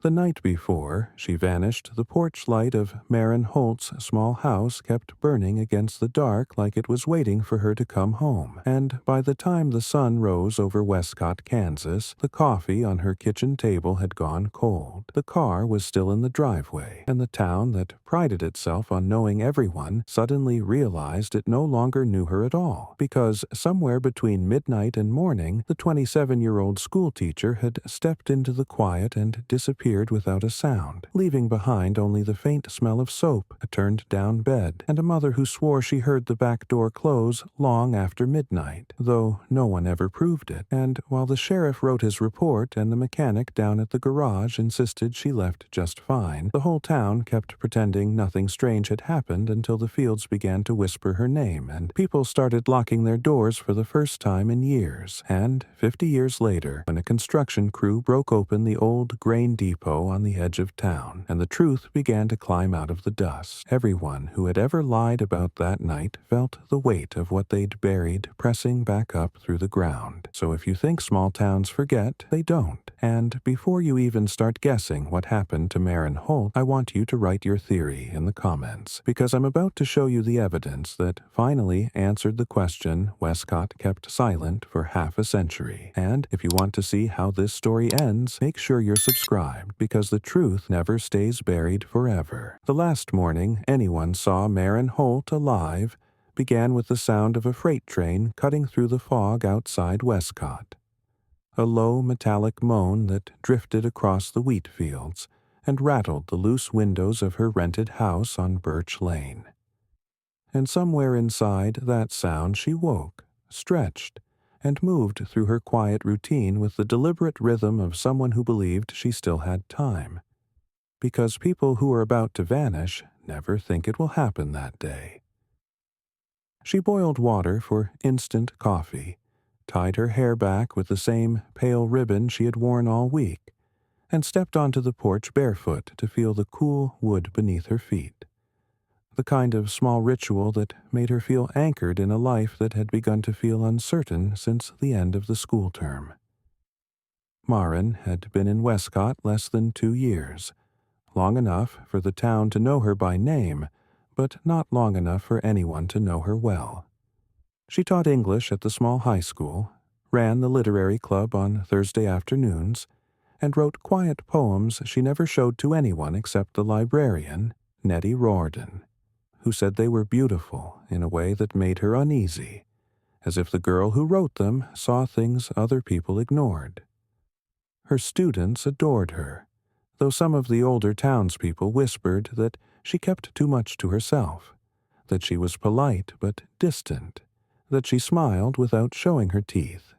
The night before she vanished, the porch light of Maren Holt's small house kept burning against the dark like it was waiting for her to come home, and by the time the sun rose over Wescott, Kansas, the coffee on her kitchen table had gone cold. The car was still in the driveway, and the town that prided itself on knowing everyone suddenly realized it no longer knew her at all, because somewhere between midnight and morning, the 27-year-old schoolteacher had stepped into the quiet and disappeared without a sound, leaving behind only the faint smell of soap, a turned-down bed, and a mother who swore she heard the back door close long after midnight, though no one ever proved it. And while the sheriff wrote his report and the mechanic down at the garage insisted she left just fine, the whole town kept pretending nothing strange had happened until the fields began to whisper her name, and people started locking their doors for the first time in years. And 50 years later, when a construction crew broke open the old grain depot on the edge of town, and the truth began to climb out of the dust, everyone who had ever lied about that night felt the weight of what they'd buried pressing back up through the ground. So if you think small towns forget, they don't. And before you even start guessing what happened to Maren Holt, I want you to write your theory in the comments, because I'm about to show you the evidence that finally answered the question Wescott kept silent for half a century. And if you want to see how this story ends, make sure you're subscribed, because the truth never stays buried forever. The last morning anyone saw Maren Holt alive began with the sound of a freight train cutting through the fog outside Wescott. A low metallic moan that drifted across the wheat fields and rattled the loose windows of her rented house on Birch Lane. And somewhere inside that sound she woke, stretched, and moved through her quiet routine with the deliberate rhythm of someone who believed she still had time. Because people who are about to vanish never think it will happen that day. She boiled water for instant coffee, tied her hair back with the same pale ribbon she had worn all week, and stepped onto the porch barefoot to feel the cool wood beneath her feet. The kind of small ritual that made her feel anchored in a life that had begun to feel uncertain since the end of the school term. Maren had been in Wescott less than 2 years, long enough for the town to know her by name, but not long enough for anyone to know her well. She taught English at the small high school, ran the literary club on Thursday afternoons, and wrote quiet poems she never showed to anyone except the librarian, Nettie Riordan, who said they were beautiful in a way that made her uneasy, as if the girl who wrote them saw things other people ignored. Her students adored her, though some of the older townspeople whispered that she kept too much to herself, that she was polite but distant, that she smiled without showing her teeth.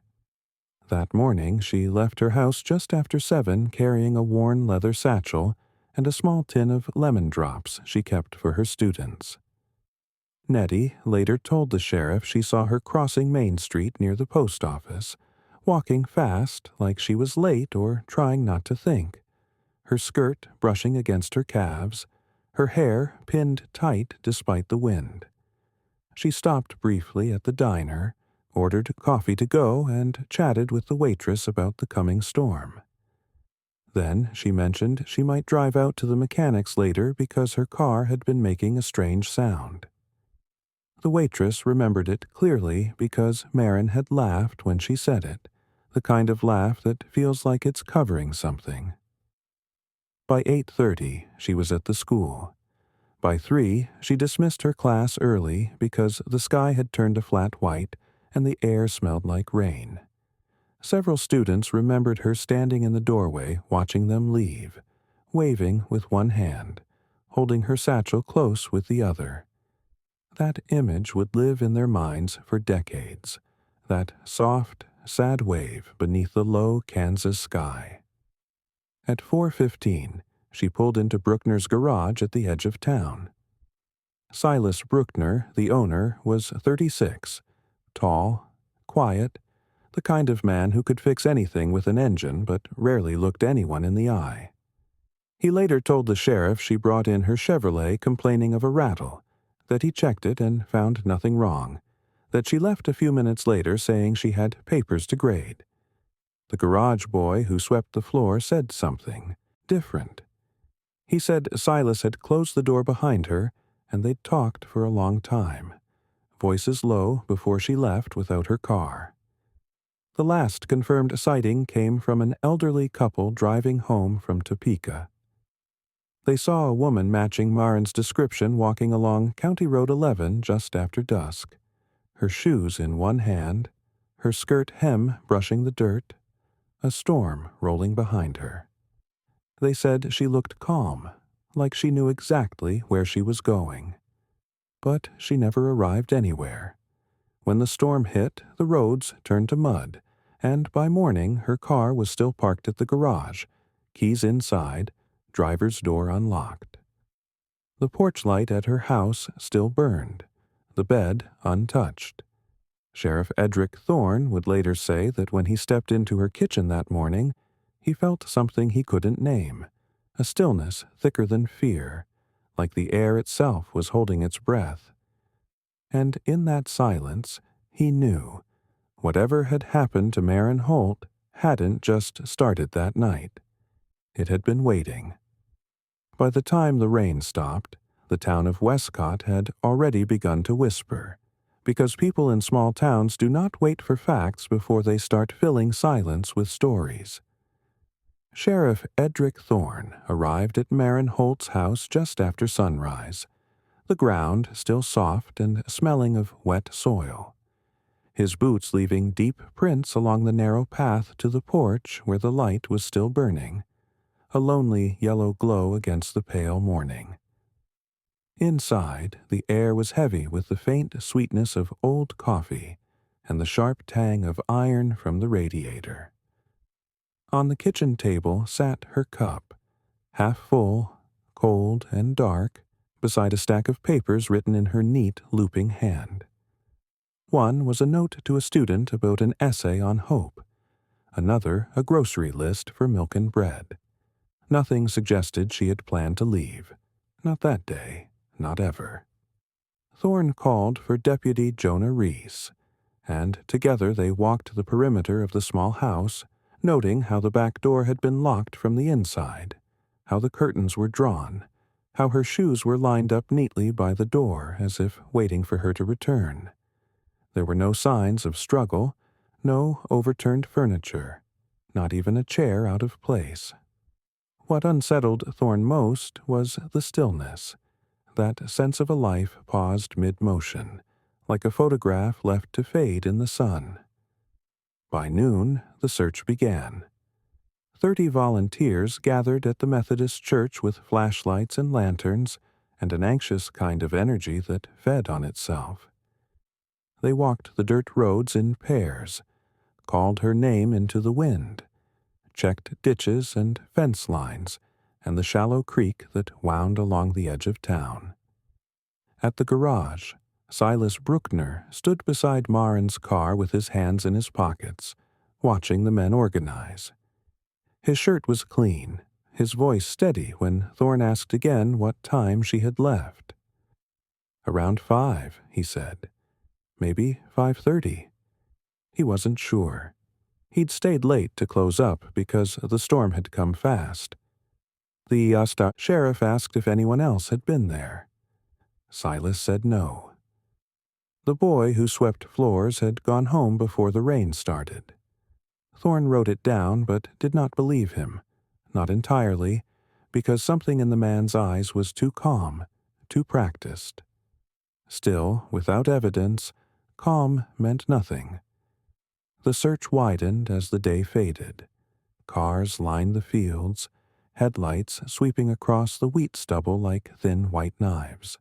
That morning she left her house just after 7 carrying a worn leather satchel and a small tin of lemon drops she kept for her students. Nettie later told the sheriff she saw her crossing Main Street near the post office, walking fast like she was late or trying not to think, her skirt brushing against her calves, her hair pinned tight despite the wind. She stopped briefly at the diner, ordered coffee to go, and chatted with the waitress about the coming storm. Then she mentioned she might drive out to the mechanic's later because her car had been making a strange sound. The waitress remembered it clearly because Maren had laughed when she said it, the kind of laugh that feels like it's covering something. By 8:30, she was at the school. By 3, she dismissed her class early because the sky had turned a flat white and the air smelled like rain. Several students remembered her standing in the doorway watching them leave, waving with one hand, holding her satchel close with the other. That image would live in their minds for decades, that soft, sad wave beneath the low Kansas sky. At 4:15, she pulled into Bruckner's garage at the edge of town. Silas Bruckner, the owner, was 36, tall, quiet, the kind of man who could fix anything with an engine but rarely looked anyone in the eye. He later told the sheriff she brought in her Chevrolet complaining of a rattle, that he checked it and found nothing wrong, that she left a few minutes later saying she had papers to grade. The garage boy who swept the floor said something, different. He said Silas had closed the door behind her, and they'd talked for a long time, voices low before she left without her car. The last confirmed sighting came from an elderly couple driving home from Topeka. They saw a woman matching Maren's description walking along County Road 11 just after dusk, her shoes in one hand, her skirt hem brushing the dirt, a storm rolling behind her. They said she looked calm, like she knew exactly where she was going. But she never arrived anywhere. When the storm hit, the roads turned to mud, and by morning her car was still parked at the garage, keys inside, driver's door unlocked. The porch light at her house still burned, the bed untouched. Sheriff Edric Thorne would later say that when he stepped into her kitchen that morning, he felt something he couldn't name, a stillness thicker than fear, like the air itself was holding its breath. And in that silence, he knew, whatever had happened to Maren Holt hadn't just started that night. It had been waiting. By the time the rain stopped, the town of Wescott had already begun to whisper, because people in small towns do not wait for facts before they start filling silence with stories. Sheriff Edric Thorne arrived at Maren Holt's house just after sunrise, the ground still soft and smelling of wet soil, his boots leaving deep prints along the narrow path to the porch where the light was still burning, a lonely yellow glow against the pale morning. Inside, the air was heavy with the faint sweetness of old coffee and the sharp tang of iron from the radiator. On the kitchen table sat her cup, half full, cold and dark, beside a stack of papers written in her neat, looping hand. One was a note to a student about an essay on hope, another a grocery list for milk and bread. Nothing suggested she had planned to leave. Not that day, not ever. Thorne called for Deputy Jonah Reese, and together they walked the perimeter of the small house, noting how the back door had been locked from the inside, how the curtains were drawn, how her shoes were lined up neatly by the door as if waiting for her to return. There were no signs of struggle, no overturned furniture, not even a chair out of place. What unsettled Thorne most was the stillness, that sense of a life paused mid-motion, like a photograph left to fade in the sun. By noon, the search began. 30 volunteers gathered at the Methodist church with flashlights and lanterns and an anxious kind of energy that fed on itself. They walked the dirt roads in pairs, called her name into the wind, checked ditches and fence lines, and the shallow creek that wound along the edge of town. At the garage, Silas Bruckner stood beside Maren's car with his hands in his pockets, watching the men organize. His shirt was clean, his voice steady when Thorne asked again what time she had left. "Around 5, he said. Maybe 5:30. He wasn't sure. He'd stayed late to close up because the storm had come fast. The sheriff asked if anyone else had been there. Silas said no. The boy who swept floors had gone home before the rain started. Thorne wrote it down but did not believe him, not entirely, because something in the man's eyes was too calm, too practiced. Still, without evidence, calm meant nothing. The search widened as the day faded. Cars lined the fields, headlights sweeping across the wheat stubble like thin white knives.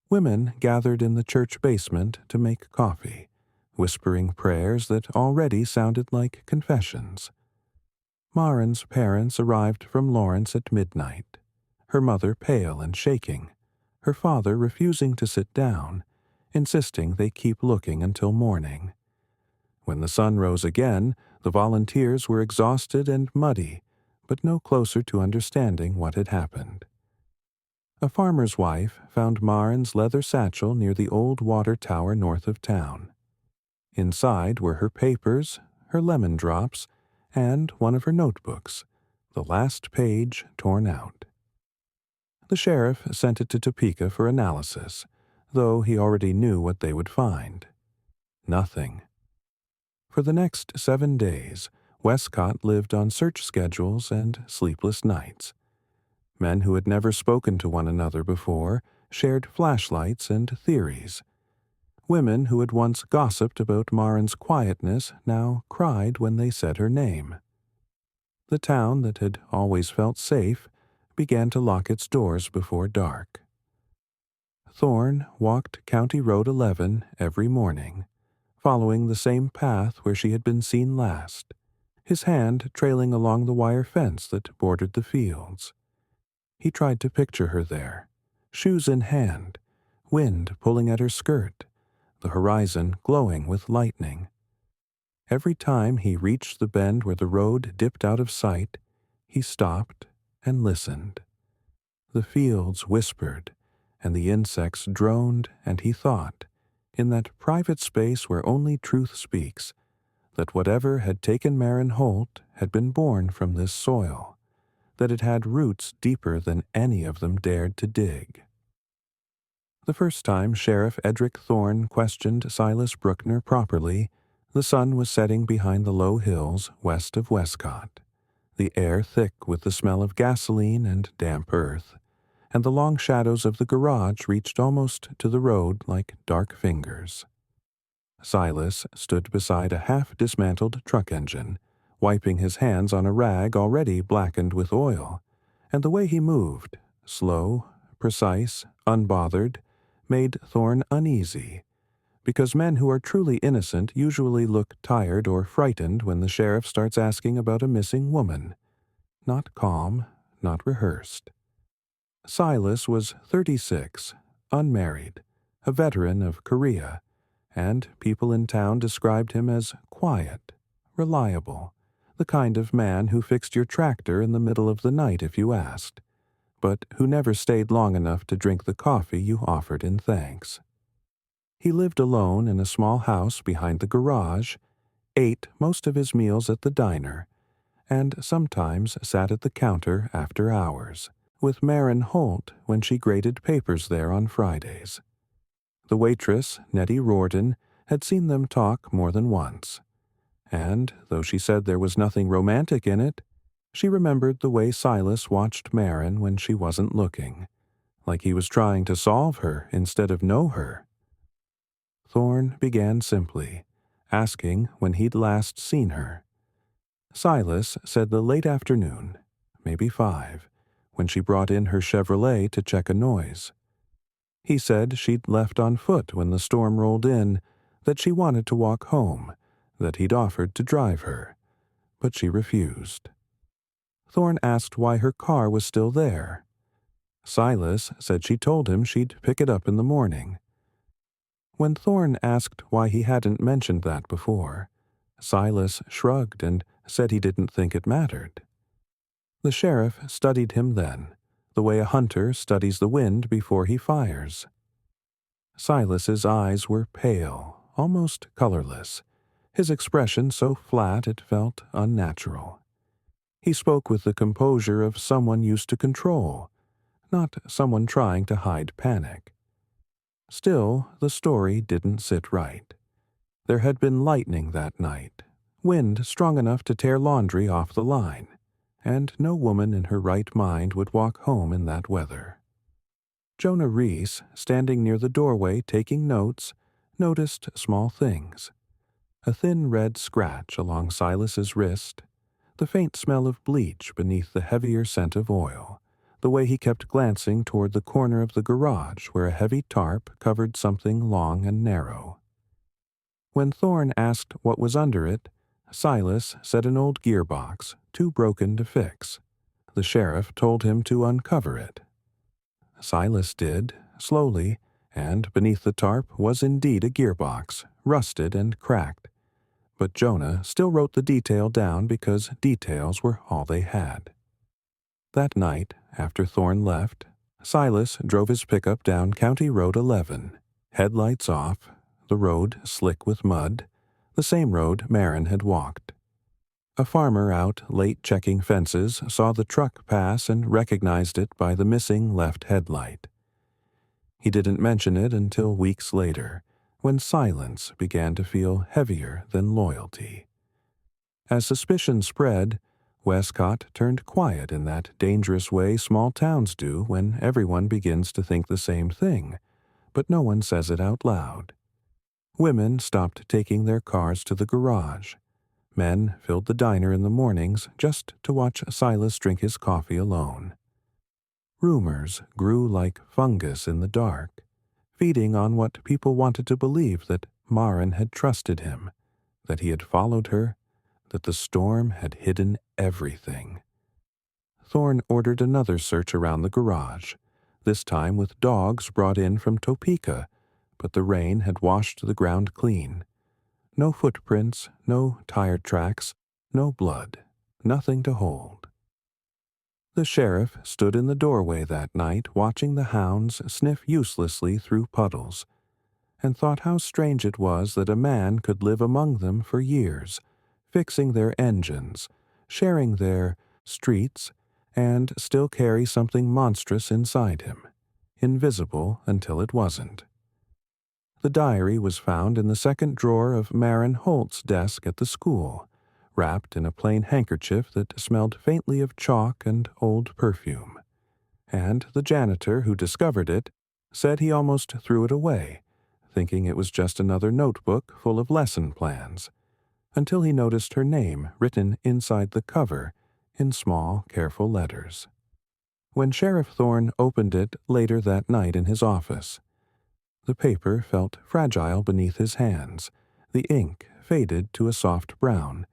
Women gathered in the church basement to make coffee, whispering prayers that already sounded like confessions. Maren's parents arrived from Lawrence at midnight, her mother pale and shaking, her father refusing to sit down, insisting they keep looking until morning. When the sun rose again, the volunteers were exhausted and muddy, but no closer to understanding what had happened. A farmer's wife found Maren's leather satchel near the old water tower north of town. Inside were her papers, her lemon drops, and one of her notebooks, the last page torn out. The sheriff sent it to Topeka for analysis, though he already knew what they would find. Nothing. For the next 7 days, Wescott lived on search schedules and sleepless nights. Men who had never spoken to one another before shared flashlights and theories. Women who had once gossiped about Maren's quietness now cried when they said her name. The town that had always felt safe began to lock its doors before dark. Thorne walked County Road 11 every morning, following the same path where she had been seen last, his hand trailing along the wire fence that bordered the fields. He tried to picture her there, shoes in hand, wind pulling at her skirt, the horizon glowing with lightning. Every time he reached the bend where the road dipped out of sight, he stopped and listened. The fields whispered, and the insects droned, and he thought, in that private space where only truth speaks, that whatever had taken Maren Holt had been born from this soil, that it had roots deeper than any of them dared to dig. The first time Sheriff Edric Thorne questioned Silas Bruckner properly, the sun was setting behind the low hills west of Wescott, the air thick with the smell of gasoline and damp earth, and the long shadows of the garage reached almost to the road like dark fingers. Silas stood beside a half-dismantled truck engine, wiping his hands on a rag already blackened with oil, and the way he moved, slow, precise, unbothered, made Thorne uneasy, because men who are truly innocent usually look tired or frightened when the sheriff starts asking about a missing woman. Not calm, not rehearsed. Silas was 36, unmarried, a veteran of Korea, and people in town described him as quiet, reliable, the kind of man who fixed your tractor in the middle of the night if you asked, but who never stayed long enough to drink the coffee you offered in thanks. He lived alone in a small house behind the garage, ate most of his meals at the diner, and sometimes sat at the counter after hours, with Maren Holt when she graded papers there on Fridays. The waitress, Nettie Riordan, had seen them talk more than once, and, though she said there was nothing romantic in it, she remembered the way Silas watched Maren when she wasn't looking, like he was trying to solve her instead of know her. Thorne began simply, asking when he'd last seen her. Silas said the late afternoon, maybe 5, when she brought in her Chevrolet to check a noise. He said she'd left on foot when the storm rolled in, that she wanted to walk home, that he'd offered to drive her, but she refused. Thorne asked why her car was still there. Silas said she told him she'd pick it up in the morning. When Thorne asked why he hadn't mentioned that before, Silas shrugged and said he didn't think it mattered. The sheriff studied him then, the way a hunter studies the wind before he fires. Silas's eyes were pale, almost colorless, his expression so flat it felt unnatural. He spoke with the composure of someone used to control, not someone trying to hide panic. Still, the story didn't sit right. There had been lightning that night, wind strong enough to tear laundry off the line, and no woman in her right mind would walk home in that weather. Jonah Reese, standing near the doorway taking notes, noticed small things. A thin red scratch along Silas's wrist, the faint smell of bleach beneath the heavier scent of oil, the way he kept glancing toward the corner of the garage where a heavy tarp covered something long and narrow. When Thorne asked what was under it, Silas said an old gearbox, too broken to fix. The sheriff told him to uncover it. Silas did, slowly, and beneath the tarp was indeed a gearbox, rusted and cracked. But Jonah still wrote the detail down because details were all they had. That night, after Thorne left, Silas drove his pickup down County Road 11, headlights off, the road slick with mud, the same road Maren had walked. A farmer out late checking fences saw the truck pass and recognized it by the missing left headlight. He didn't mention it until weeks later, when silence began to feel heavier than loyalty. As suspicion spread, Wescott turned quiet in that dangerous way small towns do when everyone begins to think the same thing, but no one says it out loud. Women stopped taking their cars to the garage. Men filled the diner in the mornings just to watch Silas drink his coffee alone. Rumors grew like fungus in the dark, feeding on what people wanted to believe, that Maren had trusted him, that he had followed her, that the storm had hidden everything. Thorne ordered another search around the garage, this time with dogs brought in from Topeka, but the rain had washed the ground clean. No footprints, no tire tracks, no blood, nothing to hold. The sheriff stood in the doorway that night watching the hounds sniff uselessly through puddles, and thought how strange it was that a man could live among them for years, fixing their engines, sharing their streets, and still carry something monstrous inside him, invisible until it wasn't. The diary was found in the second drawer of Maren Holt's desk at the school, wrapped in a plain handkerchief that smelled faintly of chalk and old perfume. And the janitor who discovered it said he almost threw it away, thinking it was just another notebook full of lesson plans, until he noticed her name written inside the cover in small, careful letters. When Sheriff Thorne opened it later that night in his office, the paper felt fragile beneath his hands, the ink faded to a soft brown,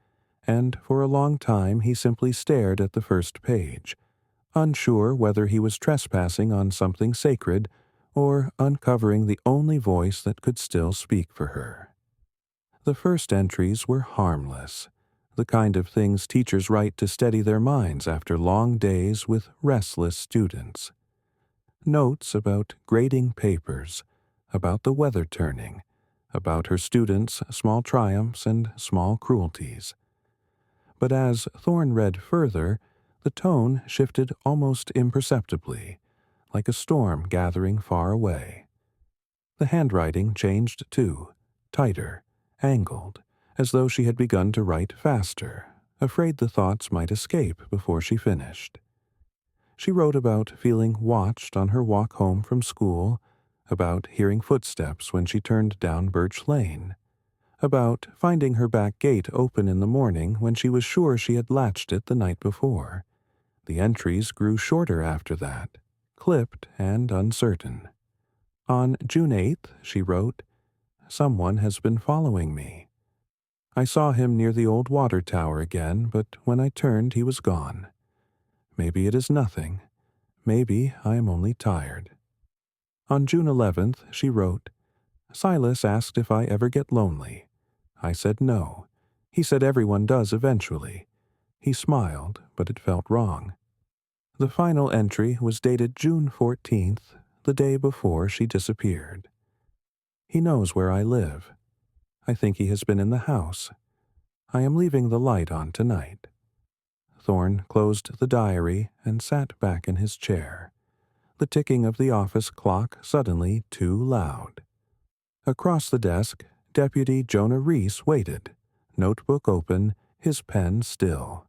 and for a long time he simply stared at the first page, unsure whether he was trespassing on something sacred or uncovering the only voice that could still speak for her. The first entries were harmless, the kind of things teachers write to steady their minds after long days with restless students. Notes about grading papers, about the weather turning, about her students' small triumphs and small cruelties. But as Thorne read further, the tone shifted almost imperceptibly, like a storm gathering far away. The handwriting changed too, tighter, angled, as though she had begun to write faster, afraid the thoughts might escape before she finished. She wrote about feeling watched on her walk home from school, about hearing footsteps when she turned down Birch Lane, about finding her back gate open in the morning when she was sure she had latched it the night before. The entries grew shorter after that, clipped and uncertain. On June 8th, she wrote, "Someone has been following me. I saw him near the old water tower again, but when I turned he was gone. Maybe it is nothing. Maybe I am only tired." On June 11th, she wrote, "Silas asked if I ever get lonely. I said no. He said everyone does eventually. He smiled, but it felt wrong." The final entry was dated June 14th, the day before she disappeared. "He knows where I live. I think he has been in the house. I am leaving the light on tonight." Thorne closed the diary and sat back in his chair, the ticking of the office clock suddenly too loud. Across the desk, Deputy Jonah Reese waited, notebook open, his pen still.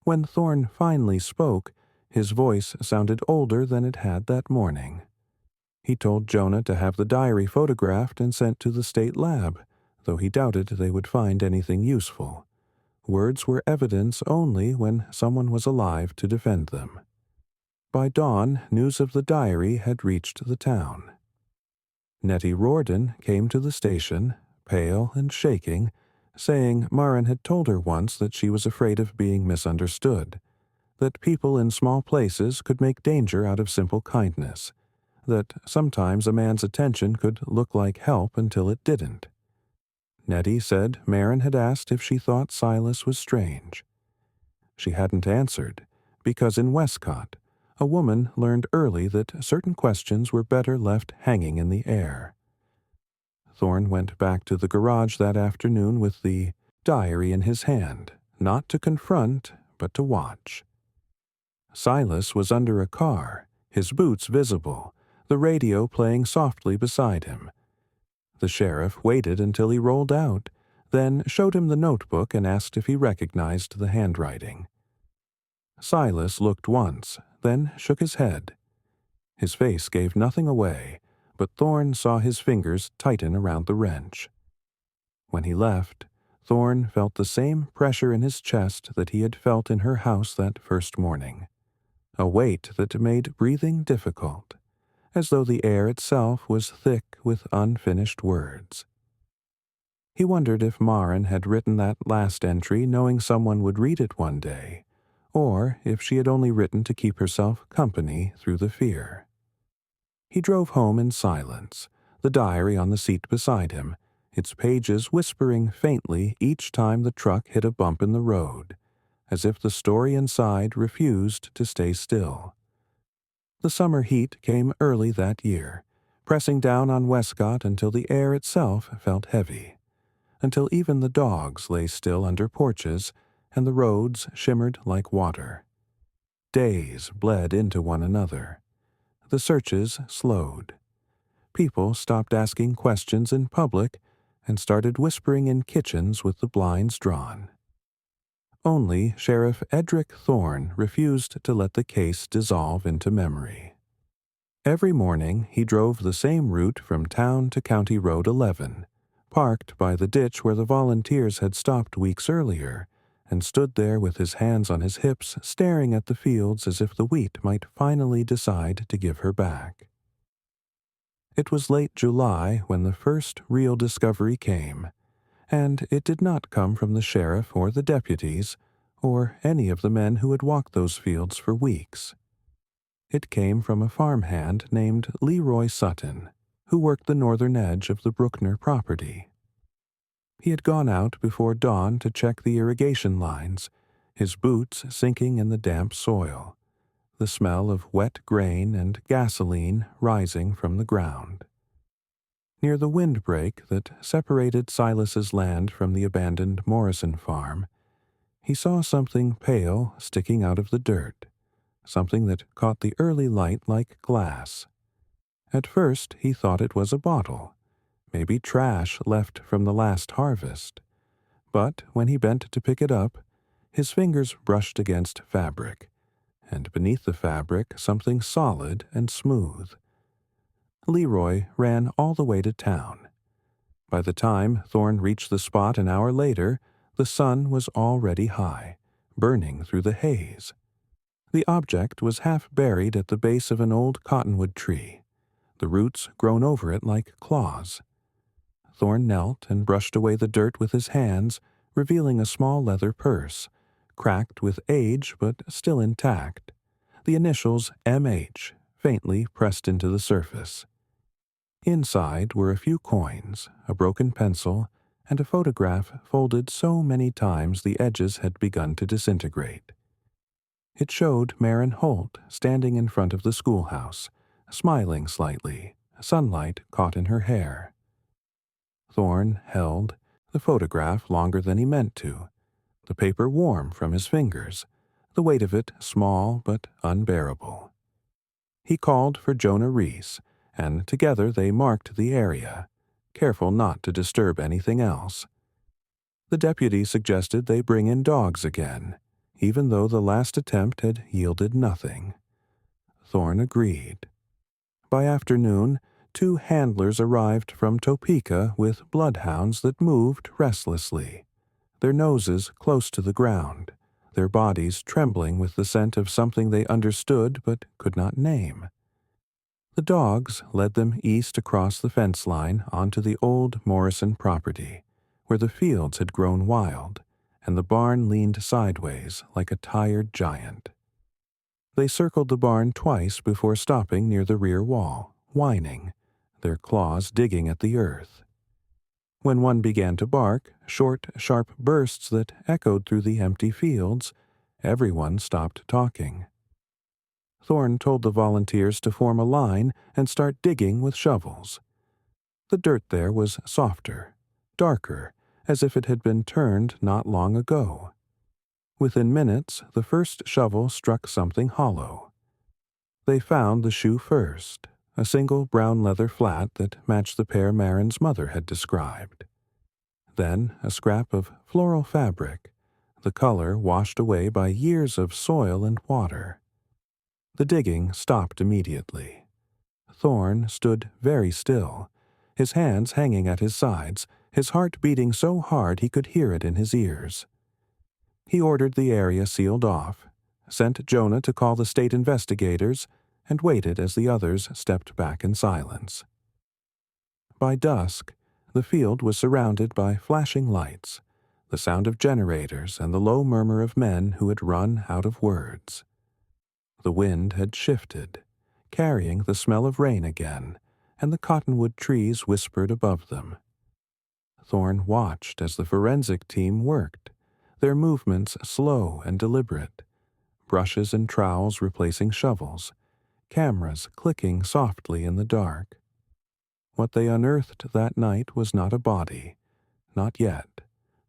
When Thorne finally spoke, his voice sounded older than it had that morning. He told Jonah to have the diary photographed and sent to the state lab, though he doubted they would find anything useful. Words were evidence only when someone was alive to defend them. By dawn, news of the diary had reached the town. Nettie Riordan came to the station, pale and shaking, saying Maren had told her once that she was afraid of being misunderstood, that people in small places could make danger out of simple kindness, that sometimes a man's attention could look like help until it didn't. Nettie said Maren had asked if she thought Silas was strange. She hadn't answered, because in Wescott, a woman learned early that certain questions were better left hanging in the air. Thorne went back to the garage that afternoon with the diary in his hand, not to confront, but to watch. Silas was under a car, his boots visible, the radio playing softly beside him. The sheriff waited until he rolled out, then showed him the notebook and asked if he recognized the handwriting. Silas looked once, then shook his head. His face gave nothing away, but Thorne saw his fingers tighten around the wrench. When he left, Thorne felt the same pressure in his chest that he had felt in her house that first morning, a weight that made breathing difficult, as though the air itself was thick with unfinished words. He wondered if Maren had written that last entry knowing someone would read it one day, or if she had only written to keep herself company through the fear. He drove home in silence, the diary on the seat beside him, its pages whispering faintly each time the truck hit a bump in the road, as if the story inside refused to stay still. The summer heat came early that year, pressing down on Wescott until the air itself felt heavy, until even the dogs lay still under porches and the roads shimmered like water. Days bled into one another. The searches slowed. People stopped asking questions in public and started whispering in kitchens with the blinds drawn. Only Sheriff Edric Thorne refused to let the case dissolve into memory. Every morning he drove the same route from town to County Road 11, parked by the ditch where the volunteers had stopped weeks earlier, and stood there with his hands on his hips staring at the fields as if the wheat might finally decide to give her back. It was late July when the first real discovery came, and it did not come from the sheriff or the deputies, or any of the men who had walked those fields for weeks. It came from a farmhand named Leroy Sutton, who worked the northern edge of the Bruckner property. He had gone out before dawn to check the irrigation lines, his boots sinking in the damp soil, the smell of wet grain and gasoline rising from the ground. Near the windbreak that separated Silas's land from the abandoned Morrison farm, he saw something pale sticking out of the dirt, something that caught the early light like glass. At first he thought it was a bottle, maybe trash left from the last harvest, but when he bent to pick it up, his fingers brushed against fabric, and beneath the fabric something solid and smooth. Leroy ran all the way to town. By the time Thorne reached the spot an hour later, the sun was already high, burning through the haze. The object was half buried at the base of an old cottonwood tree, the roots grown over it like claws. Thorne knelt and brushed away the dirt with his hands, revealing a small leather purse, cracked with age but still intact, the initials M.H. faintly pressed into the surface. Inside were a few coins, a broken pencil, and a photograph folded so many times the edges had begun to disintegrate. It showed Maren Holt standing in front of the schoolhouse, smiling slightly, sunlight caught in her hair. Thorne held the photograph longer than he meant to, the paper warm from his fingers, the weight of it small but unbearable. He called for Jonah Reese, and together they marked the area, careful not to disturb anything else. The deputy suggested they bring in dogs again, even though the last attempt had yielded nothing. Thorne agreed. By afternoon, 2 handlers arrived from Topeka with bloodhounds that moved restlessly, their noses close to the ground, their bodies trembling with the scent of something they understood but could not name. The dogs led them east across the fence line onto the old Morrison property, where the fields had grown wild, and the barn leaned sideways like a tired giant. They circled the barn twice before stopping near the rear wall, whining, their claws digging at the earth. When one began to bark, short, sharp bursts that echoed through the empty fields, everyone stopped talking. Thorne told the volunteers to form a line and start digging with shovels. The dirt there was softer, darker, as if it had been turned not long ago. Within minutes, the first shovel struck something hollow. They found the shoe first, a single brown leather flat that matched the pair Maren's mother had described. Then a scrap of floral fabric, the color washed away by years of soil and water. The digging stopped immediately. Thorne stood very still, his hands hanging at his sides, his heart beating so hard he could hear it in his ears. He ordered the area sealed off, sent Jonah to call the state investigators, and waited as the others stepped back in silence. By dusk, the field was surrounded by flashing lights, the sound of generators and the low murmur of men who had run out of words. The wind had shifted, carrying the smell of rain again, and the cottonwood trees whispered above them. Thorne watched as the forensic team worked, their movements slow and deliberate, brushes and trowels replacing shovels, cameras clicking softly in the dark. What they unearthed that night was not a body, not yet,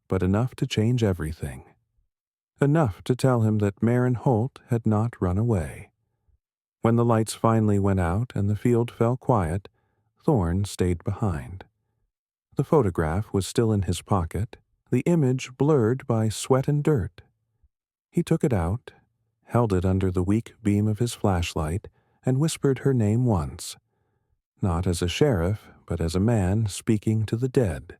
but enough to change everything. Enough to tell him that Maren Holt had not run away. When the lights finally went out and the field fell quiet, Thorne stayed behind. The photograph was still in his pocket, the image blurred by sweat and dirt. He took it out, held it under the weak beam of his flashlight, and whispered her name once, not as a sheriff, but as a man speaking to the dead,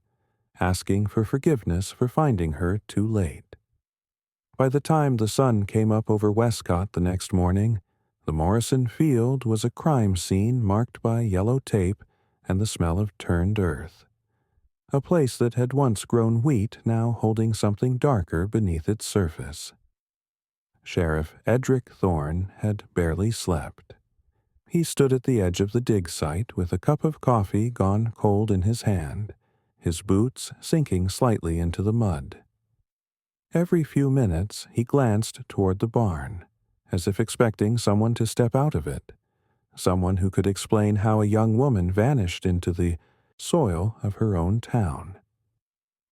asking for forgiveness for finding her too late. By the time the sun came up over Wescott the next morning, the Morrison field was a crime scene marked by yellow tape and the smell of turned earth. A place that had once grown wheat now holding something darker beneath its surface. Sheriff Edric Thorne had barely slept. He stood at the edge of the dig site with a cup of coffee gone cold in his hand, his boots sinking slightly into the mud. Every few minutes he glanced toward the barn, as if expecting someone to step out of it, someone who could explain how a young woman vanished into the soil of her own town.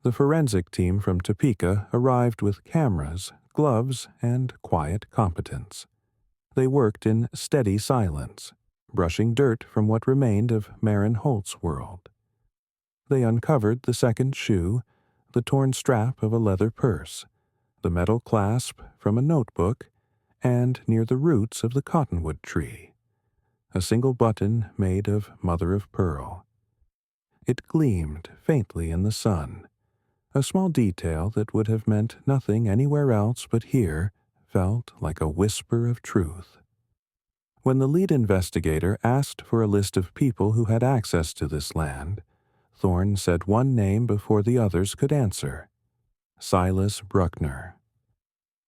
The forensic team from Topeka arrived with cameras, gloves, and quiet competence. They worked in steady silence, brushing dirt from what remained of Maren Holt's world. They uncovered the second shoe, the torn strap of a leather purse, the metal clasp from a notebook, and near the roots of the cottonwood tree, a single button made of mother-of-pearl. It gleamed faintly in the sun. A small detail that would have meant nothing anywhere else but here felt like a whisper of truth. When the lead investigator asked for a list of people who had access to this land, Thorne said one name before the others could answer: Silas Bruckner.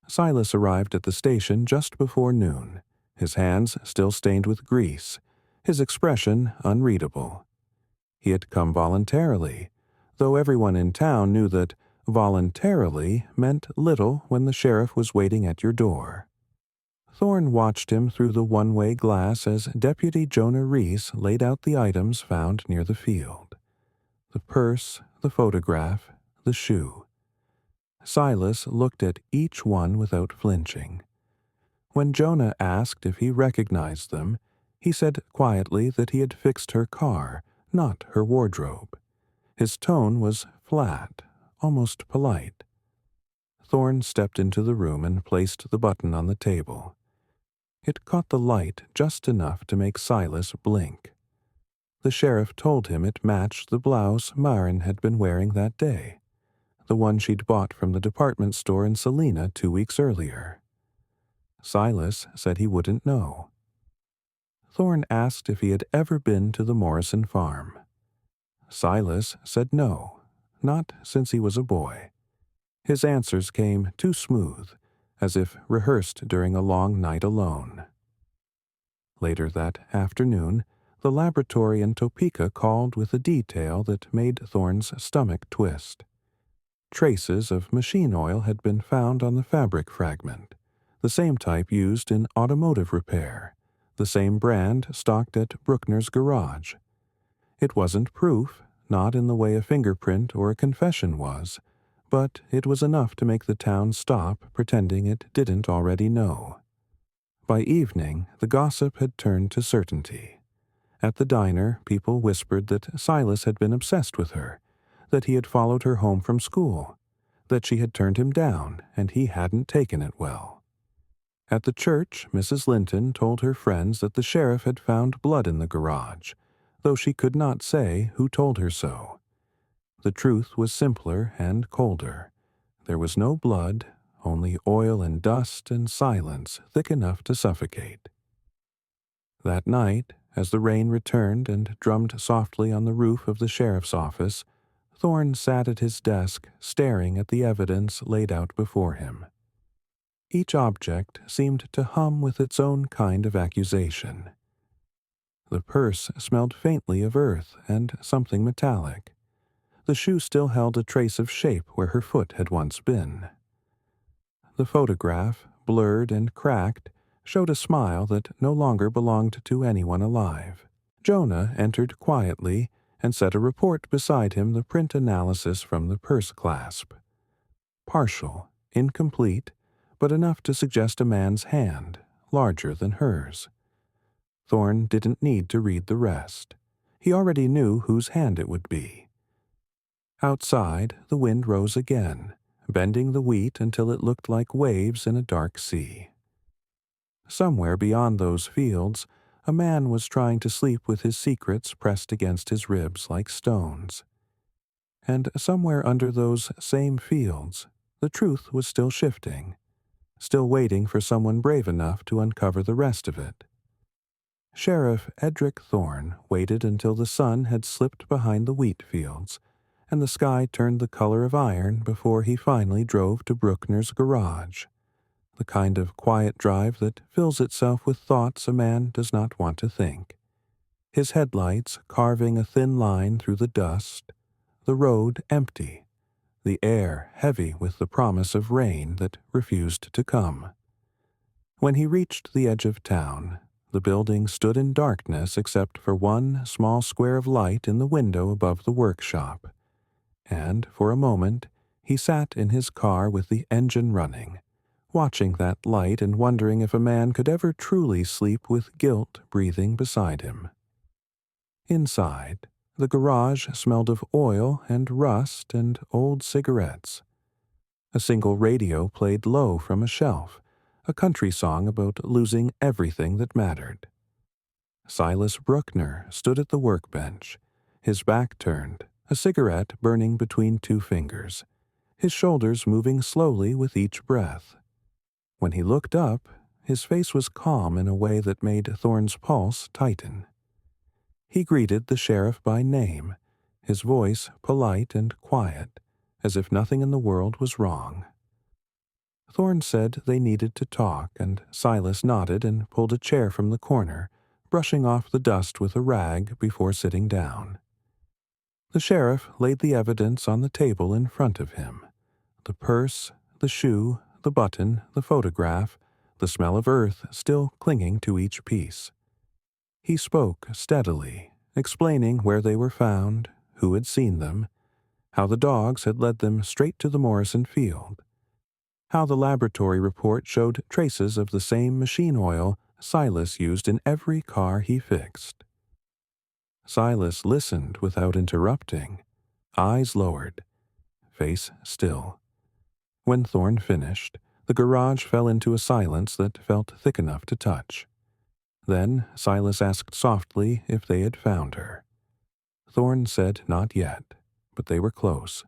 Silas arrived at the station just before noon, his hands still stained with grease, his expression unreadable. He had come voluntarily, though everyone in town knew that voluntarily meant little when the sheriff was waiting at your door. Thorne watched him through the one-way glass as Deputy Jonah Reese laid out the items found near the field. The purse, the photograph, the shoe. Silas looked at each one without flinching. When Jonah asked if he recognized them, he said quietly that he had fixed her car, not her wardrobe. His tone was flat, almost polite. Thorne stepped into the room and placed the button on the table. It caught the light just enough to make Silas blink. The sheriff told him it matched the blouse Maren had been wearing that day, the one she'd bought from the department store in Salina 2 weeks earlier. Silas said he wouldn't know. Thorne asked if he had ever been to the Morrison farm. Silas said no, not since he was a boy. His answers came too smooth, as if rehearsed during a long night alone. Later that afternoon, the laboratory in Topeka called with a detail that made Thorne's stomach twist. Traces of machine oil had been found on the fabric fragment, the same type used in automotive repair, the same brand stocked at Bruckner's garage. It wasn't proof, not in the way a fingerprint or a confession was, but it was enough to make the town stop pretending it didn't already know. By evening, the gossip had turned to certainty. At the diner, people whispered that Silas had been obsessed with her, that he had followed her home from school, that she had turned him down and he hadn't taken it well. At the church, Mrs. Linton told her friends that the sheriff had found blood in the garage, though she could not say who told her so. The truth was simpler and colder. There was no blood, only oil and dust and silence thick enough to suffocate. That night, as the rain returned and drummed softly on the roof of the sheriff's office, Thorne sat at his desk staring at the evidence laid out before him. Each object seemed to hum with its own kind of accusation. The purse smelled faintly of earth and something metallic. The shoe still held a trace of shape where her foot had once been. The photograph, blurred and cracked, showed a smile that no longer belonged to anyone alive. Jonah entered quietly and set a report beside him, the print analysis from the purse clasp. Partial, incomplete, but enough to suggest a man's hand, larger than hers. Thorne didn't need to read the rest. He already knew whose hand it would be. Outside, the wind rose again, bending the wheat until it looked like waves in a dark sea. Somewhere beyond those fields, a man was trying to sleep with his secrets pressed against his ribs like stones. And somewhere under those same fields, the truth was still shifting, still waiting for someone brave enough to uncover the rest of it. Sheriff Edric Thorne waited until the sun had slipped behind the wheat fields, and the sky turned the color of iron before he finally drove to Bruckner's garage, the kind of quiet drive that fills itself with thoughts a man does not want to think. His headlights carving a thin line through the dust, the road empty, the air heavy with the promise of rain that refused to come. When he reached the edge of town, the building stood in darkness except for one small square of light in the window above the workshop, and for a moment he sat in his car with the engine running, watching that light and wondering if a man could ever truly sleep with guilt breathing beside him. Inside, the garage smelled of oil and rust and old cigarettes. A single radio played low from a shelf, a country song about losing everything that mattered. Silas Bruckner stood at the workbench, his back turned, a cigarette burning between two fingers, his shoulders moving slowly with each breath. When he looked up, his face was calm in a way that made Thorne's pulse tighten. He greeted the sheriff by name, his voice polite and quiet, as if nothing in the world was wrong. Thorne said they needed to talk, and Silas nodded and pulled a chair from the corner, brushing off the dust with a rag before sitting down. The sheriff laid the evidence on the table in front of him. The purse, the shoe, the button, the photograph, the smell of earth still clinging to each piece. He spoke steadily, explaining where they were found, who had seen them, how the dogs had led them straight to the Morrison field, how the laboratory report showed traces of the same machine oil Silas used in every car he fixed. Silas listened without interrupting, eyes lowered, face still. When Thorne finished, the garage fell into a silence that felt thick enough to touch. Then Silas asked softly if they had found her. Thorne said not yet, but they were close.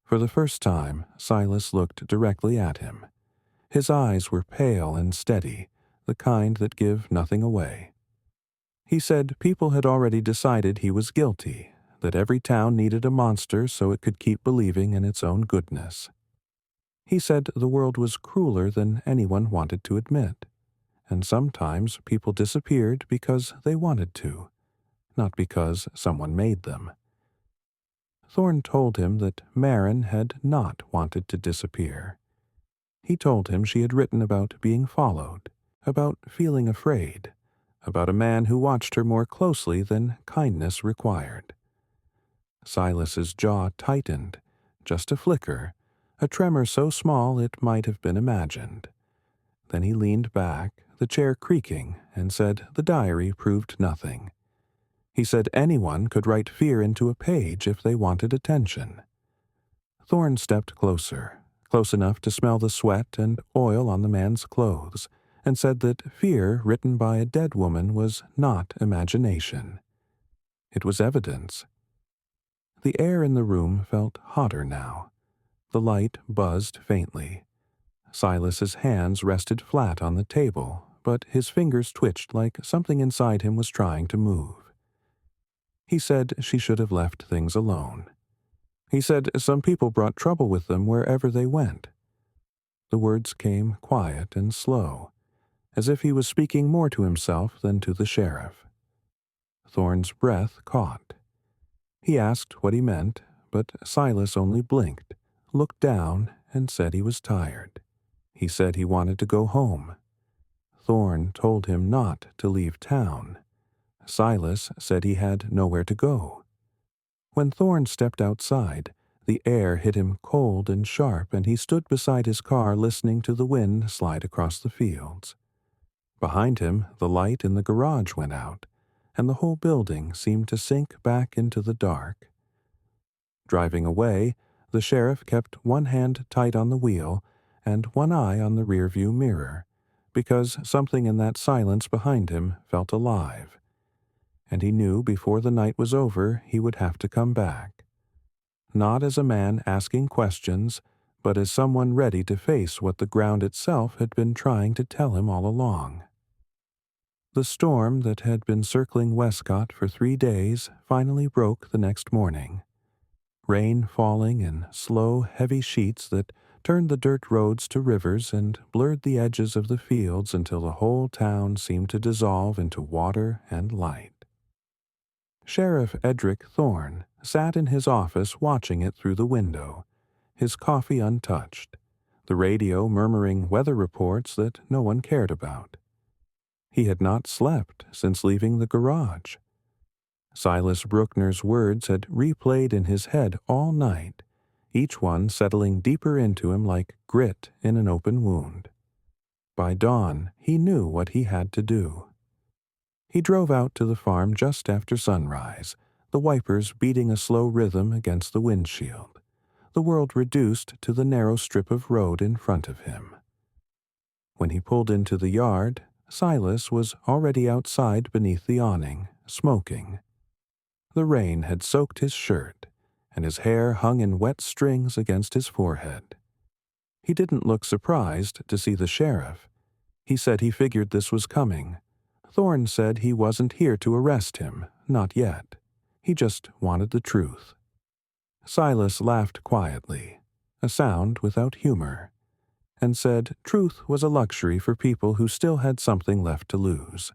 For the first time, Silas looked directly at him. His eyes were pale and steady, the kind that give nothing away. He said people had already decided he was guilty, that every town needed a monster so it could keep believing in its own goodness. He said the world was crueler than anyone wanted to admit, and sometimes people disappeared because they wanted to, not because someone made them. Thorne told him that Maren had not wanted to disappear. He told him she had written about being followed, about feeling afraid, about a man who watched her more closely than kindness required. Silas's jaw tightened, just a flicker, a tremor so small it might have been imagined. Then he leaned back, the chair creaking, and said the diary proved nothing. He said anyone could write fear into a page if they wanted attention. Thorne stepped closer, close enough to smell the sweat and oil on the man's clothes, and said that fear written by a dead woman was not imagination. It was evidence. The air in the room felt hotter now. The light buzzed faintly. Silas's hands rested flat on the table, but his fingers twitched like something inside him was trying to move. He said she should have left things alone. He said some people brought trouble with them wherever they went. The words came quiet and slow, as if he was speaking more to himself than to the sheriff. Thorne's breath caught. He asked what he meant, but Silas only blinked, looked down, and said he was tired. He said he wanted to go home. Thorne told him not to leave town. Silas said he had nowhere to go. When Thorne stepped outside, the air hit him cold and sharp, and he stood beside his car listening to the wind slide across the fields. Behind him, the light in the garage went out, and the whole building seemed to sink back into the dark. Driving away, the sheriff kept one hand tight on the wheel and one eye on the rearview mirror, because something in that silence behind him felt alive. And he knew before the night was over he would have to come back. Not as a man asking questions, but as someone ready to face what the ground itself had been trying to tell him all along. The storm that had been circling Wescott for 3 days finally broke the next morning. Rain falling in slow, heavy sheets that turned the dirt roads to rivers and blurred the edges of the fields until the whole town seemed to dissolve into water and light. Sheriff Edric Thorne sat in his office watching it through the window, his coffee untouched, the radio murmuring weather reports that no one cared about. He had not slept since leaving the garage. Silas Bruckner's words had replayed in his head all night, each one settling deeper into him like grit in an open wound. By dawn, he knew what he had to do. He drove out to the farm just after sunrise, the wipers beating a slow rhythm against the windshield, the world reduced to the narrow strip of road in front of him. When he pulled into the yard, Silas was already outside beneath the awning, smoking. The rain had soaked his shirt, and his hair hung in wet strings against his forehead. He didn't look surprised to see the sheriff. He said he figured this was coming. Thorne said he wasn't here to arrest him, not yet. He just wanted the truth. Silas laughed quietly, a sound without humor, and said truth was a luxury for people who still had something left to lose.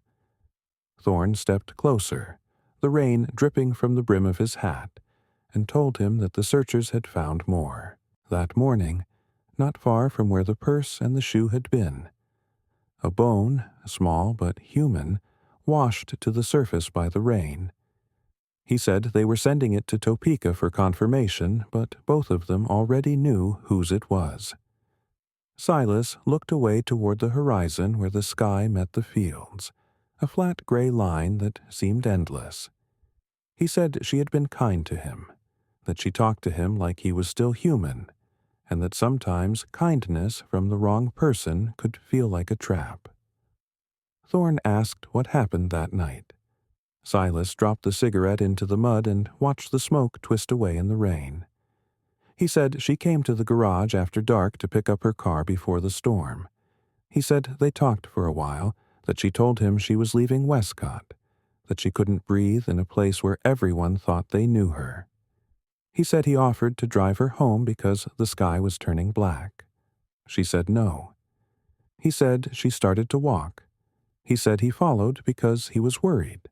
Thorne stepped closer, the rain dripping from the brim of his hat, and told him that the searchers had found more, that morning, not far from where the purse and the shoe had been. A bone, small but human, washed to the surface by the rain. He said they were sending it to Topeka for confirmation, but both of them already knew whose it was. Silas looked away toward the horizon where the sky met the fields, a flat gray line that seemed endless. He said she had been kind to him, that she talked to him like he was still human, and that sometimes kindness from the wrong person could feel like a trap. Thorne asked what happened that night. Silas dropped the cigarette into the mud and watched the smoke twist away in the rain. He said she came to the garage after dark to pick up her car before the storm. He said they talked for a while, that she told him she was leaving Wescott, that she couldn't breathe in a place where everyone thought they knew her. He said he offered to drive her home because the sky was turning black. She said no. He said she started to walk. He said he followed because he was worried.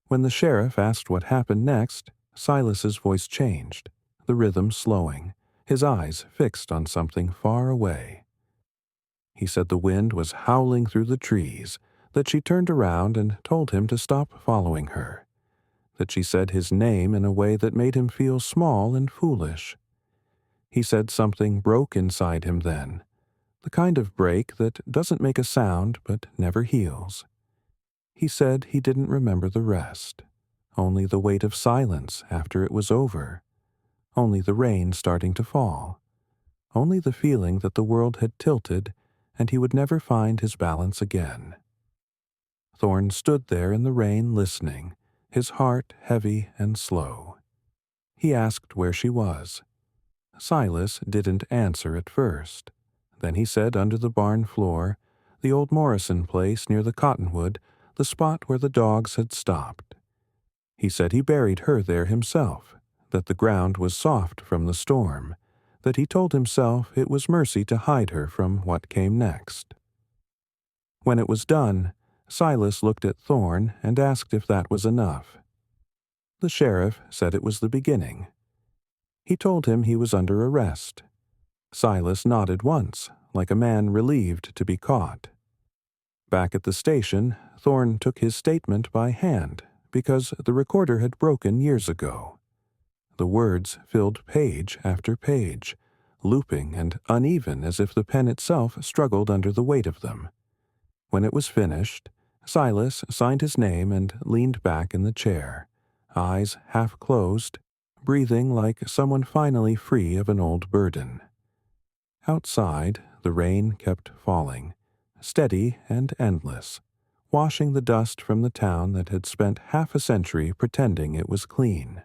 When the sheriff asked what happened next, Silas's voice changed, the rhythm slowing, his eyes fixed on something far away. He said the wind was howling through the trees, that she turned around and told him to stop following her, that she said his name in a way that made him feel small and foolish. He said something broke inside him then, the kind of break that doesn't make a sound but never heals. He said he didn't remember the rest, only the weight of silence after it was over, only the rain starting to fall, only the feeling that the world had tilted and he would never find his balance again. Thorn stood there in the rain listening, his heart heavy and slow. He asked where she was. Silas didn't answer at first. Then he said under the barn floor, the old Morrison place near the cottonwood, the spot where the dogs had stopped. He said he buried her there himself, that the ground was soft from the storm, that he told himself it was mercy to hide her from what came next. When it was done, Silas looked at Thorn and asked if that was enough. The sheriff said it was the beginning. He told him he was under arrest. Silas nodded once, like a man relieved to be caught. Back at the station, Thorn took his statement by hand, because the recorder had broken years ago. The words filled page after page, looping and uneven as if the pen itself struggled under the weight of them. When it was finished, Silas signed his name and leaned back in the chair, eyes half closed, breathing like someone finally free of an old burden. Outside, the rain kept falling, steady and endless, washing the dust from the town that had spent half a century pretending it was clean.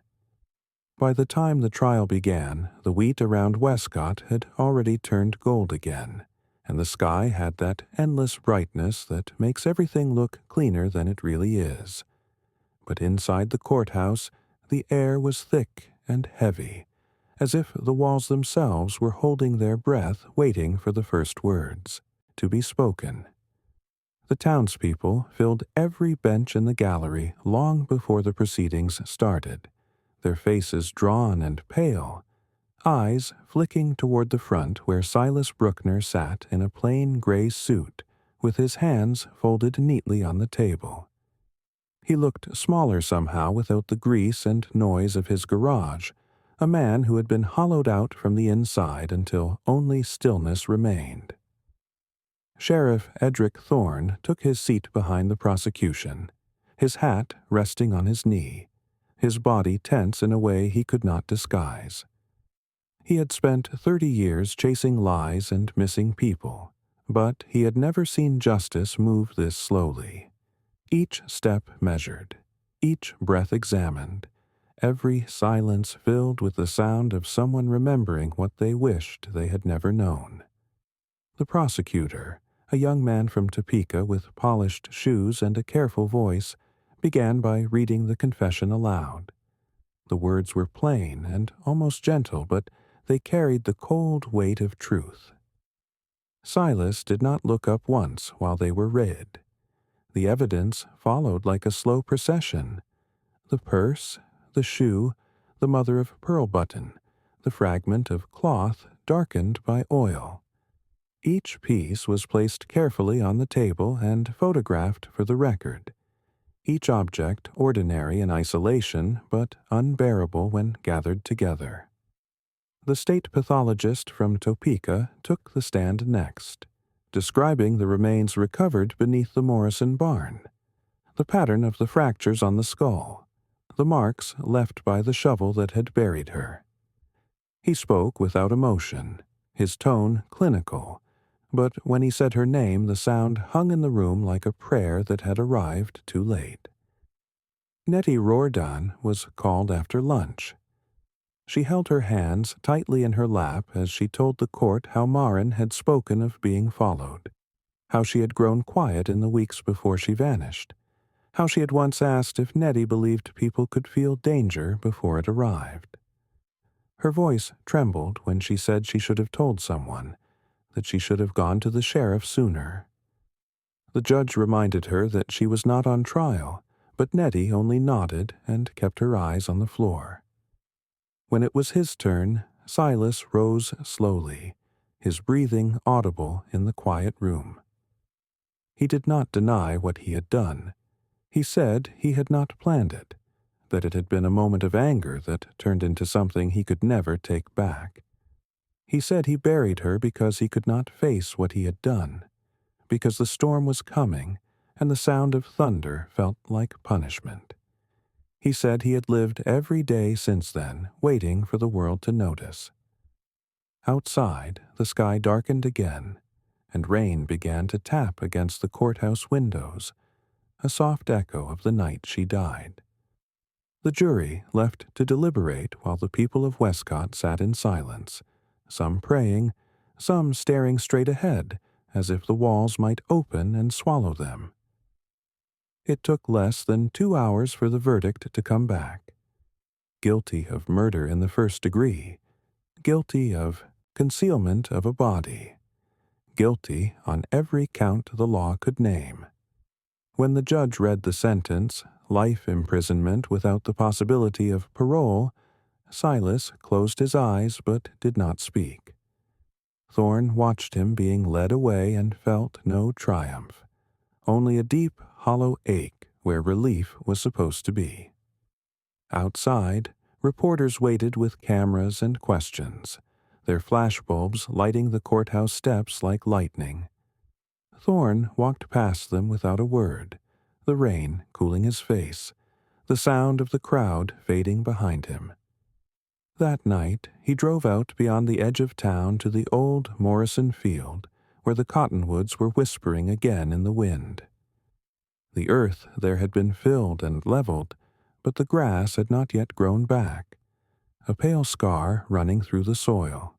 By the time the trial began, the wheat around Wescott had already turned gold again, and the sky had that endless brightness that makes everything look cleaner than it really is. But inside the courthouse, the air was thick and heavy, as if the walls themselves were holding their breath waiting for the first words to be spoken. The townspeople filled every bench in the gallery long before the proceedings started, their faces drawn and pale, eyes flicking toward the front where Silas Bruckner sat in a plain gray suit, with his hands folded neatly on the table. He looked smaller somehow without the grease and noise of his garage, a man who had been hollowed out from the inside until only stillness remained. Sheriff Edric Thorn took his seat behind the prosecution, his hat resting on his knee, his body tense in a way he could not disguise. He had spent 30 years chasing lies and missing people, but he had never seen justice move this slowly. Each step measured, each breath examined, every silence filled with the sound of someone remembering what they wished they had never known. The prosecutor, a young man from Topeka with polished shoes and a careful voice, began by reading the confession aloud. The words were plain and almost gentle, but they carried the cold weight of truth. Silas did not look up once while they were read. The evidence followed like a slow procession. The purse, the shoe, the mother-of-pearl button, the fragment of cloth darkened by oil. Each piece was placed carefully on the table and photographed for the record. Each object ordinary in isolation, but unbearable when gathered together. The state pathologist from Topeka took the stand next, describing the remains recovered beneath the Morrison barn, the pattern of the fractures on the skull, the marks left by the shovel that had buried her. He spoke without emotion, his tone clinical, but when he said her name the sound hung in the room like a prayer that had arrived too late. Nettie Riordan was called after lunch. She held her hands tightly in her lap as she told the court how Maren had spoken of being followed, how she had grown quiet in the weeks before she vanished, how she had once asked if Nettie believed people could feel danger before it arrived. Her voice trembled when she said she should have told someone, that she should have gone to the sheriff sooner. The judge reminded her that she was not on trial, but Nettie only nodded and kept her eyes on the floor. When it was his turn, Silas rose slowly, his breathing audible in the quiet room. He did not deny what he had done. He said he had not planned it, that it had been a moment of anger that turned into something he could never take back. He said he buried her because he could not face what he had done, because the storm was coming and the sound of thunder felt like punishment. He said he had lived every day since then, waiting for the world to notice. Outside, the sky darkened again, and rain began to tap against the courthouse windows, a soft echo of the night she died. The jury left to deliberate while the people of Wescott sat in silence, some praying, some staring straight ahead as if the walls might open and swallow them. It took less than 2 hours for the verdict to come back. Guilty of murder in the first degree, guilty of concealment of a body, guilty on every count the law could name. When the judge read the sentence, life imprisonment without the possibility of parole, Silas closed his eyes but did not speak. Thorne watched him being led away and felt no triumph, only a deep, hollow ache where relief was supposed to be. Outside, reporters waited with cameras and questions, their flashbulbs lighting the courthouse steps like lightning. Thorne walked past them without a word, the rain cooling his face, the sound of the crowd fading behind him. That night, he drove out beyond the edge of town to the old Morrison field, where the cottonwoods were whispering again in the wind. The earth there had been filled and leveled, but the grass had not yet grown back, a pale scar running through the soil.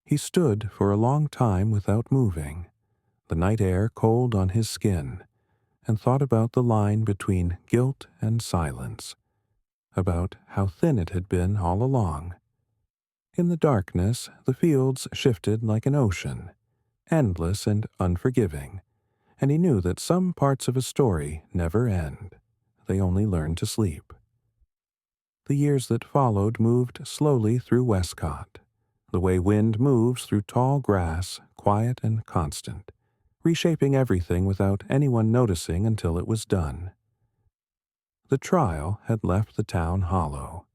He stood for a long time without moving, the night air cold on his skin, and thought about the line between guilt and silence, about how thin it had been all along. In the darkness, the fields shifted like an ocean, endless and unforgiving, and he knew that some parts of a story never end. They only learn to sleep. The years that followed moved slowly through Wescott, the way wind moves through tall grass, quiet and constant, reshaping everything without anyone noticing until it was done. The trial had left the town hollow.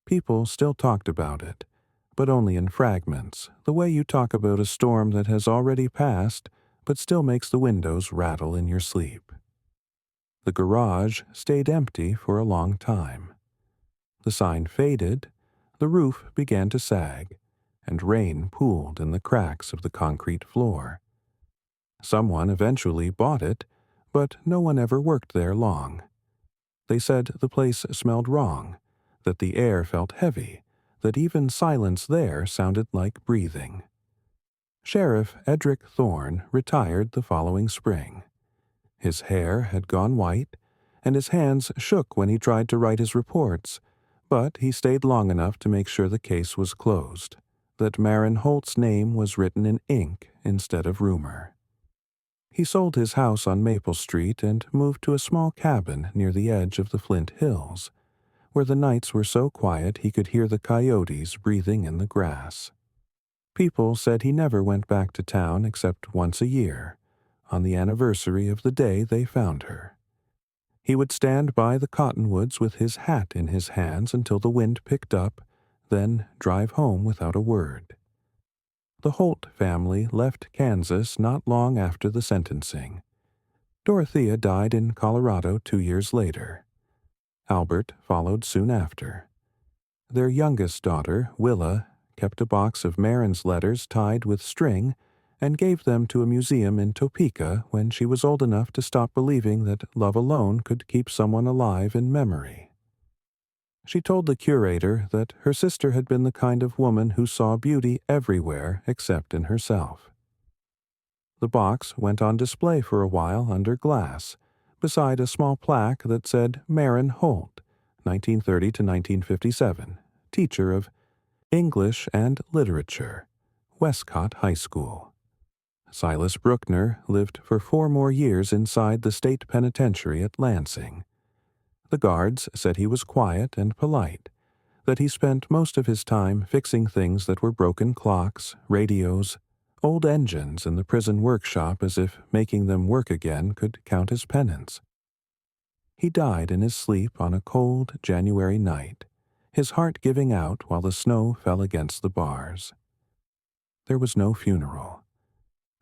People still talked about it, but only in fragments, the way you talk about a storm that has already passed but still makes the windows rattle in your sleep. The garage stayed empty for a long time. The sign faded, the roof began to sag, and rain pooled in the cracks of the concrete floor. Someone eventually bought it, but no one ever worked there long. They said the place smelled wrong, that the air felt heavy, that even silence there sounded like breathing. Sheriff Edric Thorne retired the following spring. His hair had gone white, and his hands shook when he tried to write his reports, but he stayed long enough to make sure the case was closed, that Maren Holt's name was written in ink instead of rumor. He sold his house on Maple Street and moved to a small cabin near the edge of the Flint Hills, where the nights were so quiet he could hear the coyotes breathing in the grass. People said he never went back to town except once a year, on the anniversary of the day they found her. He would stand by the cottonwoods with his hat in his hands until the wind picked up, then drive home without a word. The Holt family left Kansas not long after the sentencing. Dorothea died in Colorado 2 years later. Albert followed soon after. Their youngest daughter, Willa, kept a box of Maren's letters tied with string and gave them to a museum in Topeka when she was old enough to stop believing that love alone could keep someone alive in memory. She told the curator that her sister had been the kind of woman who saw beauty everywhere except in herself. The box went on display for a while under glass, beside a small plaque that said Maren Holt, 1930 to 1957, teacher of English and Literature, Wescott High School. Silas Bruckner lived for 4 more years inside the state penitentiary at Lansing. The guards said he was quiet and polite, that he spent most of his time fixing things that were broken clocks, radios, old engines in the prison workshop, as if making them work again could count as penance. He died in his sleep on a cold January night, his heart giving out while the snow fell against the bars. there was no funeral.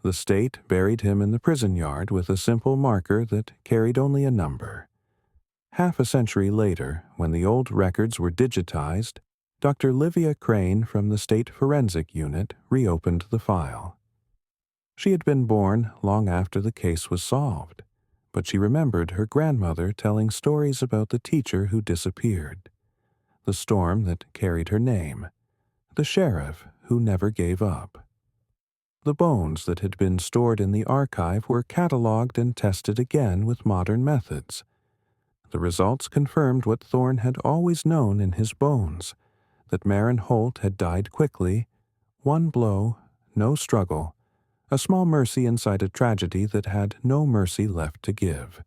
The state buried him in the prison yard with a simple marker that carried only a number. Half a century later, when the old records were digitized, Dr. Livia Crane from the State Forensic Unit reopened the file. She had been born long after the case was solved, but she remembered her grandmother telling stories about the teacher who disappeared, the storm that carried her name, the sheriff who never gave up. The bones that had been stored in the archive were cataloged and tested again with modern methods. The results confirmed what Thorne had always known in his bones, that Maren Holt had died quickly, one blow, no struggle, a small mercy inside a tragedy that had no mercy left to give.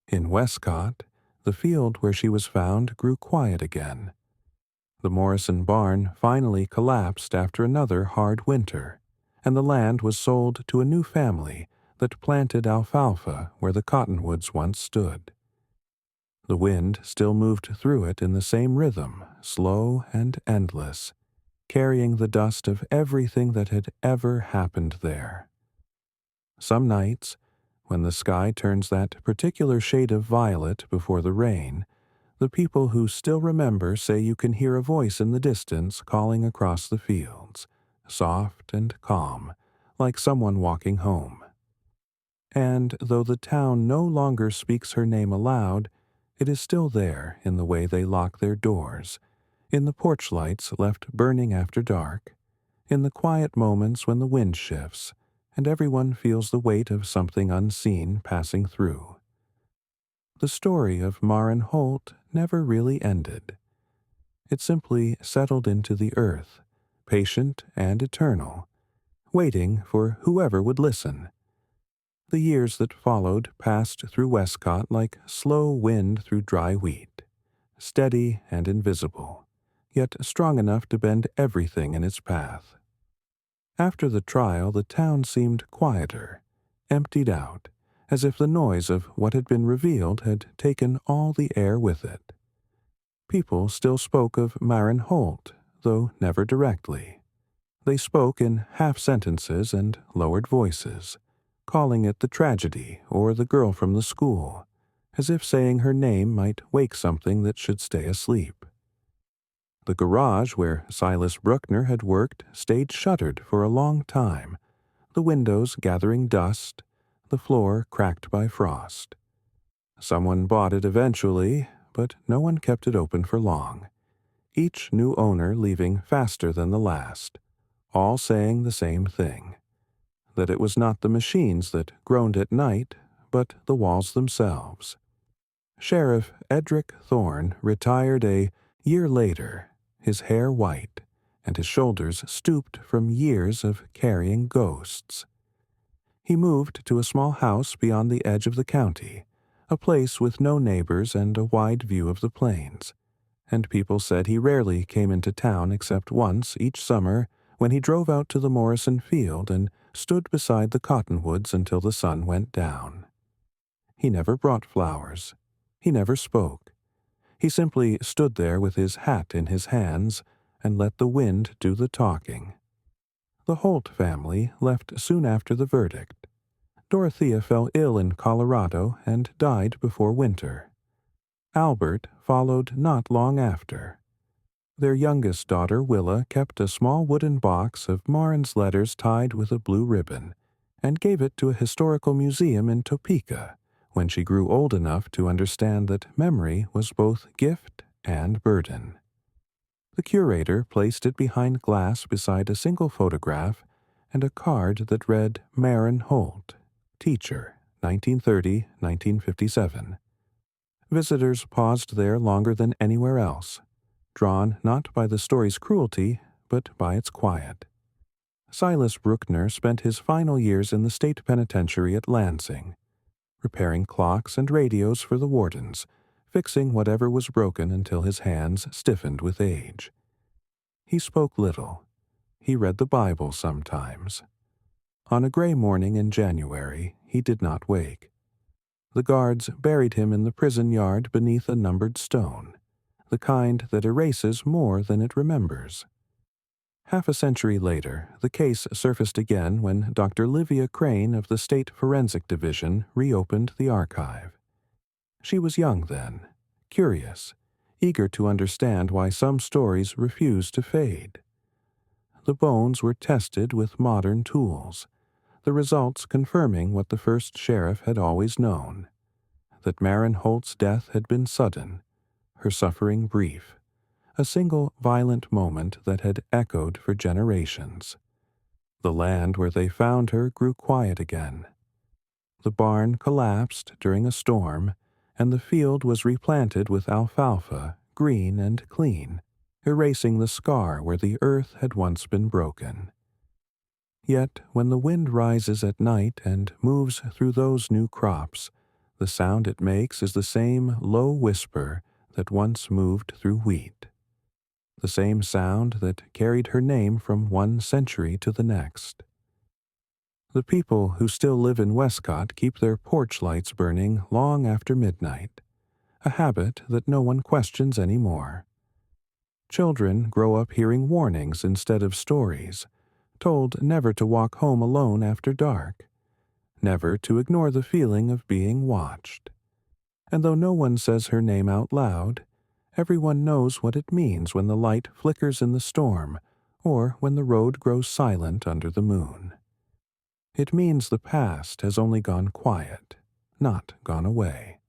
In Wescott, the field where she was found grew quiet again. The Morrison barn finally collapsed after another hard winter, and the land was sold to a new family that planted alfalfa where the cottonwoods once stood. The wind still moved through it in the same rhythm, slow and endless, carrying the dust of everything that had ever happened there. Some nights, when the sky turns that particular shade of violet before the rain, the people who still remember say you can hear a voice in the distance calling across the fields, soft and calm, like someone walking home. And though the town no longer speaks her name aloud, it is still there in the way they lock their doors, in the porch lights left burning after dark, in the quiet moments when the wind shifts and everyone feels the weight of something unseen passing through. The story of Maren Holt never really ended. It simply settled into the earth, patient and eternal, waiting for whoever would listen. The years that followed passed through Wescott like slow wind through dry wheat, steady and invisible, yet strong enough to bend everything in its path. After the trial, the town seemed quieter, emptied out, as if the noise of what had been revealed had taken all the air with it. People still spoke of Maren Holt, though never directly. They spoke in half-sentences and lowered voices, calling it the tragedy or the girl from the school, as if saying her name might wake something that should stay asleep. The garage where Silas Bruckner had worked stayed shuttered for a long time, the windows gathering dust, the floor cracked by frost. Someone bought it eventually, but no one kept it open for long, each new owner leaving faster than the last, all saying the same thing, that it was not the machines that groaned at night, but the walls themselves. Sheriff Edric Thorne retired a year later, his hair white, and his shoulders stooped from years of carrying ghosts. He moved to a small house beyond the edge of the county, a place with no neighbors and a wide view of the plains, and people said he rarely came into town except once each summer when he drove out to the Morrison field and stood beside the cottonwoods until the sun went down. He never brought flowers. He never spoke. He simply stood there with his hat in his hands and let the wind do the talking. The Holt family left soon after the verdict. Dorothea fell ill in Colorado and died before winter. Albert followed not long after. Their youngest daughter, Willa, kept a small wooden box of Maren's letters tied with a blue ribbon and gave it to a historical museum in Topeka when she grew old enough to understand that memory was both gift and burden. The curator placed it behind glass beside a single photograph and a card that read Maren Holt, Teacher, 1930-1957. Visitors paused there longer than anywhere else, drawn not by the story's cruelty, but by its quiet. Silas Bruckner spent his final years in the state penitentiary at Lansing, repairing clocks and radios for the wardens, fixing whatever was broken until his hands stiffened with age. He spoke little. He read the Bible sometimes. On a gray morning in January, he did not wake. The guards buried him in the prison yard beneath a numbered stone, the kind that erases more than it remembers. Half a century later, the case surfaced again when Dr. Livia Crane of the State Forensic Division reopened the archive. She was young then, curious, eager to understand why some stories refused to fade. The bones were tested with modern tools, the results confirming what the first sheriff had always known, that Maren Holt's death had been sudden, her suffering brief, a single violent moment that had echoed for generations. The land where they found her grew quiet again. The barn collapsed during a storm, and the field was replanted with alfalfa, green and clean, erasing the scar where the earth had once been broken. Yet when the wind rises at night and moves through those new crops, the sound it makes is the same low whisper that once moved through wheat, the same sound that carried her name from one century to the next. The people who still live in Wescott keep their porch lights burning long after midnight, a habit that no one questions anymore. Children grow up hearing warnings instead of stories, told never to walk home alone after dark, never to ignore the feeling of being watched. And though no one says her name out loud, everyone knows what it means when the light flickers in the storm or when the road grows silent under the moon. It means the past has only gone quiet, not gone away.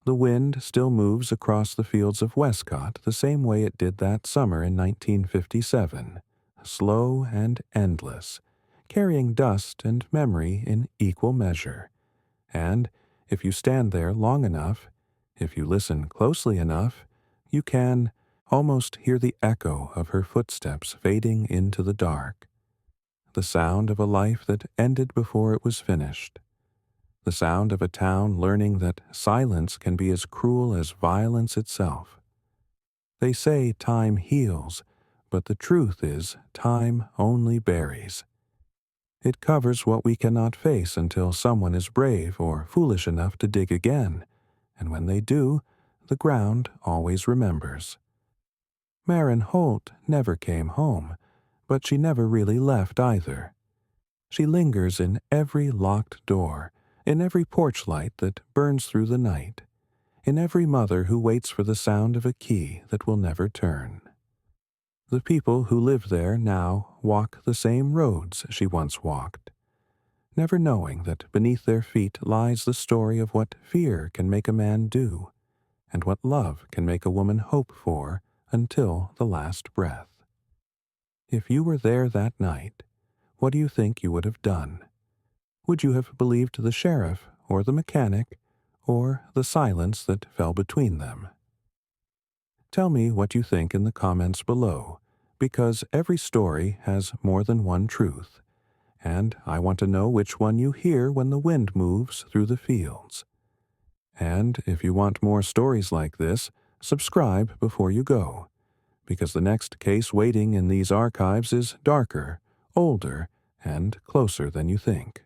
The wind still moves across the fields of Wescott the same way it did that summer in 1957, slow and endless, carrying dust and memory in equal measure. And if you stand there long enough, if you listen closely enough, you can almost hear the echo of her footsteps fading into the dark. The sound of a life that ended before it was finished. The sound of a town learning that silence can be as cruel as violence itself. They say time heals, but the truth is time only buries. It covers what we cannot face until someone is brave or foolish enough to dig again, and when they do, the ground always remembers. Maren Holt never came home, but she never really left either. She lingers in every locked door, in every porch light that burns through the night, in every mother who waits for the sound of a key that will never turn. The people who live there now walk the same roads she once walked, never knowing that beneath their feet lies the story of what fear can make a man do, and what love can make a woman hope for until the last breath. If you were there that night, what do you think you would have done? Would you have believed the sheriff or the mechanic or the silence that fell between them? Tell me what you think in the comments below, because every story has more than one truth, and I want to know which one you hear when the wind moves through the fields. And if you want more stories like this, subscribe before you go, because the next case waiting in these archives is darker, older, and closer than you think.